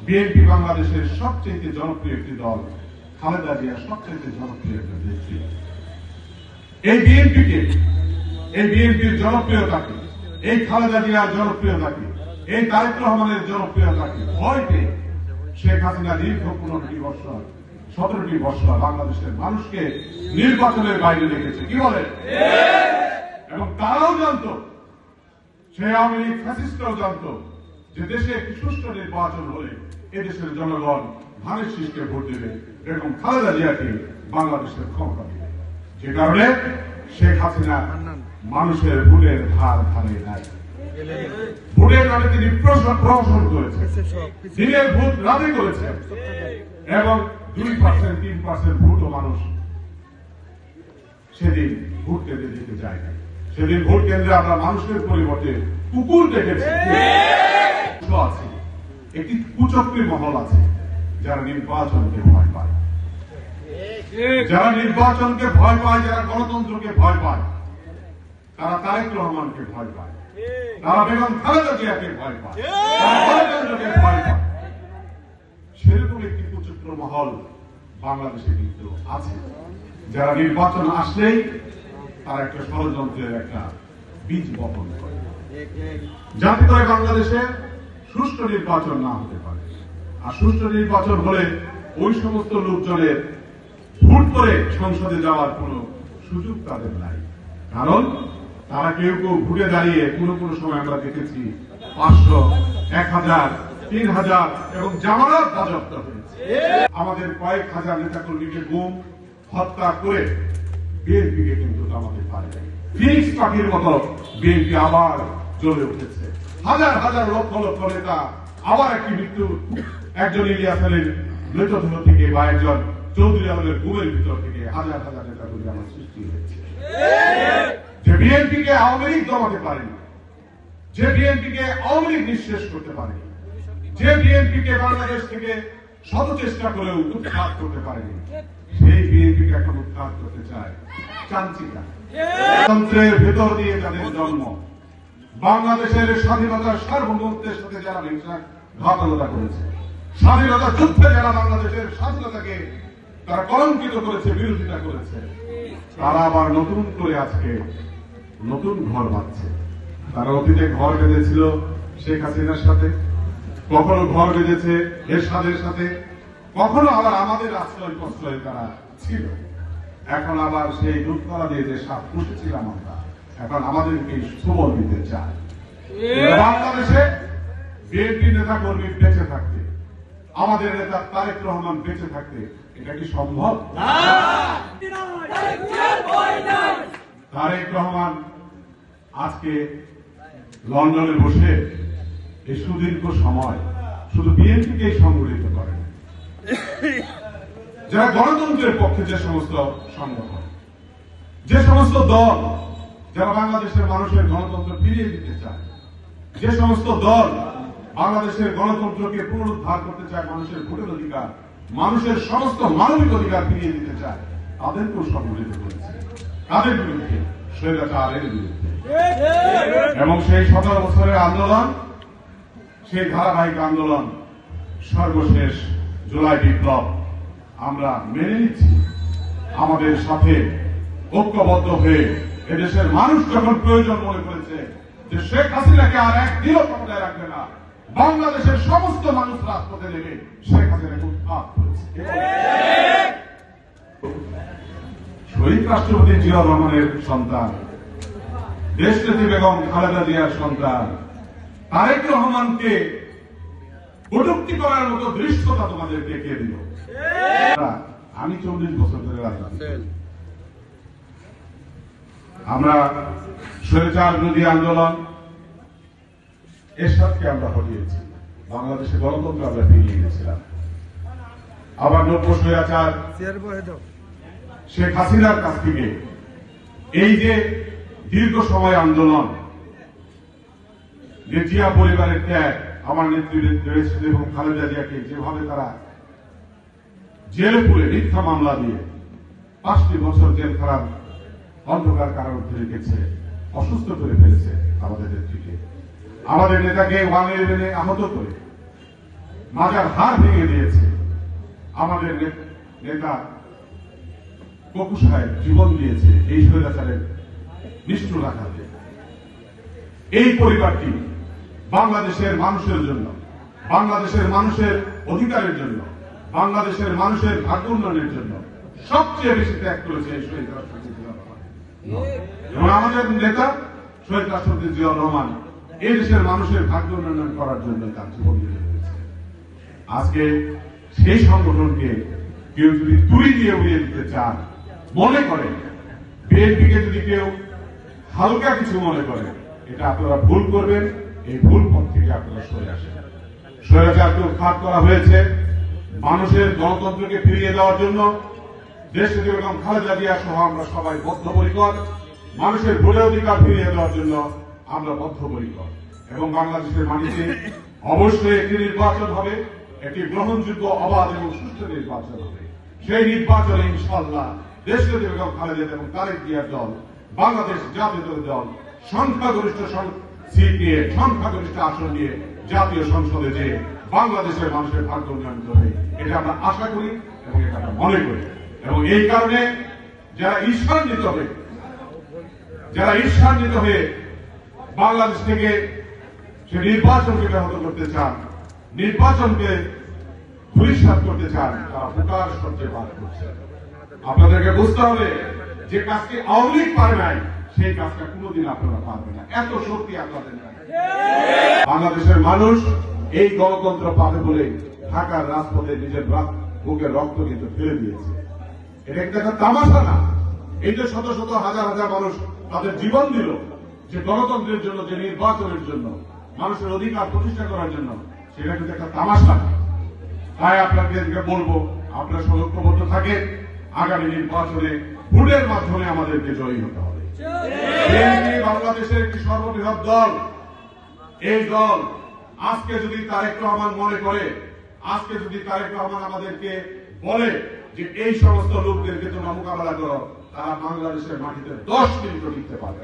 BNP বাংলাদেশের সবচেয়ে জনপ্রিয় একটি দল, খালেদা জিয়া সবচেয়ে জনপ্রিয় একটা নেত্রী। এই বিএনপির জনপ্রিয়তাকে, এই খালেদা জিয়ার জনপ্রিয়তাকে, এই তারেক রহমানের জনপ্রিয়তাকে ভয় পেয়ে শেখ হাসিনা দীর্ঘ 17টি বছর বাংলাদেশের মানুষকে নির্বাচনের বাইরে রেখেছে। কি বলে? এবং তারাও জানতো, সেই আওয়ামী লীগ ফ্যাসিস্টরাও জানতো যে দেশে একটি সুষ্ঠু নির্বাচন হলে এদেশের জনগণ ধানের শীষকে ভোট দেবে এবং খালেদা জিয়াকে বাংলাদেশের ক্ষমতা দেবে। যে কারণে শেখ হাসিনা মানুষের ভোটের ধার ধারে নাই। ভোটের নামে তিনি প্রহসন করেছেন, দিনের ভোট রাতে করেছেন এবং 2%, 3% ভোটও মানুষ সেদিন ভোট কেন্দ্রে দিতে যায় না। সেদিন ভোট কেন্দ্রে আমরা মানুষের পরিবর্তে কুকুর দেখেছি। একটি কুচক্রী মহল আছে যারা নির্বাচনকে ভয় পায়, যারা নির্বাচনকে ভয় পায়, যারা গণতন্ত্রকে ভয় পায়, তারা তারেক রহমানকে ভয় পায়, তারা বেগম খালেদা জিয়াকে ভয় পায়, তারা গণতন্ত্রকে ভয় পায়। সেরকম একটি কুচক্র মহল বাংলাদেশে কিন্তু আছে, যারা নির্বাচন আসলেই তারা একটা ষড়যন্ত্রের একটা বীজ বপন করে, যাতে করে বাংলাদেশে সুষ্ঠু নির্বাচন না হতে পারে। আর সুষ্ঠু নির্বাচন হলে ওই সমস্ত লোকজনের ভোট করে সংসদে যাওয়ার কোন সুযোগ তাদের নাই। কারণ তারা কেউ কেউ ভোটে দাঁড়িয়ে কোন সময় আমরা দেখেছি 500, 1000, 3000 এবং জামানত বাজেয়াপ্ত হয়েছে। আমাদের কয়েক হাজার নেতাকর্মীকে গুম হত্যা করে বিএনপিকে কিন্তু নামাতে পারে। ফিনিক্স পাখির মতো বিএনপি আবার জ্বলে উঠেছে। হাজার হাজার লক্ষ লক্ষ নেতা আবার একটি মৃত্যু, একজন ইলিয়াস আলীর মৃতদেহ থেকে বা একজন চৌধুরী আলমের গুমের ভিতর থেকে হাজার হাজার নেতাকর্মী আমার সৃষ্টি হয়েছে। যে বিএনপিকে আওয়ামী লীগ দমাতে পারেনি, যে বিএনপিকে আওয়ামী লীগ নিঃশেষ করতে পারেনি, যে বিএনপিকে বাংলাদেশ থেকে শত চেষ্টা করেও উৎখাত করতে পারেনি, সেই বিএনপিকে এখন উৎখাত করতে চায় চাঞ্চিকা। তন্ত্রের ভেতর দিয়ে যাদের জন্ম, বাংলাদেশের স্বাধীনতার সার্বভৌমত্বের সাথে যারা বিশ্বাসঘাতকতা করেছে, স্বাধীনতা যুদ্ধে যারা বাংলাদেশের স্বাধীনতাকে তারা কলঙ্কিত করেছে, বিরোধিতা করেছে, তারা আবার নতুন করে আজকে নতুন ঘর বাঁধছে। তারা অতীতে ঘর বেঁধেছিল শেখ হাসিনার সাথে, কখনো ঘর বেঁধেছে এরশাদের সাথে, কখনো আবার আমাদের আশ্রয় প্রশ্রয় তারা ছিল। এখন আবার সেই দুধতলা দিয়ে যে সাপ পুষেছিলাম আমরা, এখন আমাদেরকে সবল দিতে চায়। বাংলাদেশে বিএনপি নেতা কর্মী বেঁচে থাকতে, আমাদের নেতা তারেক রহমান বেঁচে থাকতে এটা কি সম্ভব? তারেক রহমান আজকে লন্ডনে বসে এই সুদীর্ঘ সময় শুধু বিএনপিকেই সংগঠিত করেন, যারা গণতন্ত্রের পক্ষে যে সমস্ত সংগঠন, যে সমস্ত দল যারা বাংলাদেশের মানুষের গণতন্ত্র ফিরিয়ে দিতে চায়, যে সমস্ত দল বাংলাদেশের গণতন্ত্রকে পুনরুদ্ধার করতে চায়, মানুষের ভোটের অধিকার, মানুষের সমস্ত মানবিক অধিকার ফিরিয়ে দিতে চায়, তাদেরকেও সংগঠিত করেছে। তাদের বিরুদ্ধে, স্বৈরাচারের বিরুদ্ধে। এবং সেই 17 বছরের আন্দোলন, সেই ধারাবাহিক আন্দোলন, সর্বশেষ জুলাই বিপ্লব আমরা মেনে নিচ্ছি। আমাদের সাথে ঐক্যবদ্ধ হয়ে এদেশের মানুষ যখন প্রয়োজন মনে করেছে যে শেখ হাসিনাকে আর একদিনও ক্ষমতায় রাখবে না, বাংলাদেশের সমস্ত মানুষ রাজপথে নেমে শেখ হাসিনাকে উৎখাত করেছে। শহীদ রাষ্ট্রপতি জিয়াউর রহমানের সন্তান, দেশনেত্রী বেগম খালেদা জিয়ার সন্তান তারেক রহমানকে কটূক্তি করার মতো দৃশ্যতা তোমাদের দেখিয়ে দিল। আমি 40 বছর ধরে রাজনীতি, আমরা স্বৈরাচার বিরোধী আন্দোলন এরশাদকে আমরা হটিয়েছি, বাংলাদেশে গণতন্ত্র আমরা ফিরিয়ে গেছিলাম। আবার নব্য স্বৈরাচার শেখ হাসিনার কাছ থেকে এই যে দীর্ঘ সময় আন্দোলন, যে জিয়া পরিবারের ত্যাগ, আমার নেতৃত্বে এবং খালেদা জিয়াকে যেভাবে তারা জেলে পুরে মিথ্যা মামলা দিয়ে 5টি বছর জেল খারাপ অন্ধকার কারারুদ্ধে রেখেছে, অসুস্থ করে ফেলেছে আমাদের নেত্রীকে, আমাদের নেতাকে 111 আহত করে মাজার হার ভেঙে দিয়েছে। আমাদের নেতা কপু সাহেব জীবন দিয়েছে এই স্বৈরাচারের নিষ্ঠুর আঘাতে। এই পরিবারটি বাংলাদেশের মানুষের জন্য, বাংলাদেশের মানুষের অধিকারের জন্য, বাংলাদেশের মানুষের ভাগ্য উন্নয়নের জন্য সবচেয়ে বেশি ত্যাগ করেছে এই শহীদ রাষ্ট্রপতি জিয়াউর রহমান। এবং আমাদের নেতা শহীদ রাষ্ট্রপতি জিয়াউর রহমান এই দেশের মানুষের ভাগ্য উন্নয়ন করার জন্য তার জীবন দিয়ে দিয়েছে। আজকে সেই সংগঠনকে কেউ যদি তুলি দিয়ে উড়িয়ে দিতে চান, মনে করেন বিএনপিকে যদি কেউ হালকা কিছু মনে করে, এটা আপনারা ভুল করবেন। এই ভুল পথ থেকে আপনারা সরে আসেন। স্বৈরাচারকে উৎখাত করা হয়েছে মানুষের গণতন্ত্রকে ফিরিয়ে দেওয়ার জন্য। দেশে যেরকম খালেদা জিয়া সহ আমরা সবাই বদ্ধপরিকর। মানুষের ভোটের অধিকার ফিরিয়ে দেওয়ার জন্য আমরা বদ্ধপরিকর। এবং বাংলাদেশের মাটিতে অবশ্যই একটি নির্বাচন হবে, একটি গ্রহণযোগ্য, অবাধ এবং সুষ্ঠু নির্বাচন হবে। সেই নির্বাচনে ইনশাআল্লাহ দেশে যেরকম খালেদা এবং তারেক জিয়ার দল, বাংলাদেশ জাতীয় দল সংখ্যাগরিষ্ঠ সিট নিয়ে, সংখ্যাগরিষ্ঠ আসন নিয়ে জাতীয় সংসদে যে বাংলাদেশের মানুষের ভাগ্য উন্নয়ন করবে, এটা আমরা আশা করি এবং এটা আমরা মনে করি। এবং এই কারণে যারা ঈর্ষান্বিত হয়ে বাংলাদেশ থেকে সে নির্বাচনকে ব্যাহত করতে চান, নির্বাচনকে ধূলিসাৎ করতে চান, তারা বোকার সবচেয়ে বাদ করছে। আপনাদেরকে বুঝতে হবে যে কাজটি আওয়ামী লীগ পারে নাই, সেই কাজটা কোনোদিন আপনারা পারবেন না। এত শক্তি আপনাদের নাই। বাংলাদেশের মানুষ এই গণতন্ত্র পাবে বলে ঢাকার রাজপথে নিজের বুকের রক্ত কিন্তু ফেলে দিয়েছে। এটা একটা তামাশা না। এই যে শত শত হাজার হাজার মানুষ তাদের জীবন দিল যে গণতন্ত্রের জন্য, যে নির্বাচনের জন্য, মানুষের অধিকার প্রতিষ্ঠা করার জন্য, সেটা কিন্তু একটা তামাশা না। তাই আপনাদেরকে বলবো, আপনারা সতর্কবদ্ধ থাকেন। আগামী নির্বাচনে ভোটের মাধ্যমে আমাদেরকে জয়ী হতে হবে। বিএনপি বাংলাদেশের একটি সর্ববৃহৎ দল। এই দল আজকে যদি তারেক রহমান মনে করে, আজকে যদি তারেক রহমান আমাদেরকে বলে যে এই সমস্ত লোকদেরকে তোমরা মোকাবেলা করো, তারা বাংলাদেশের মাটিতে 10 মিনিটও টিকতে পারবে।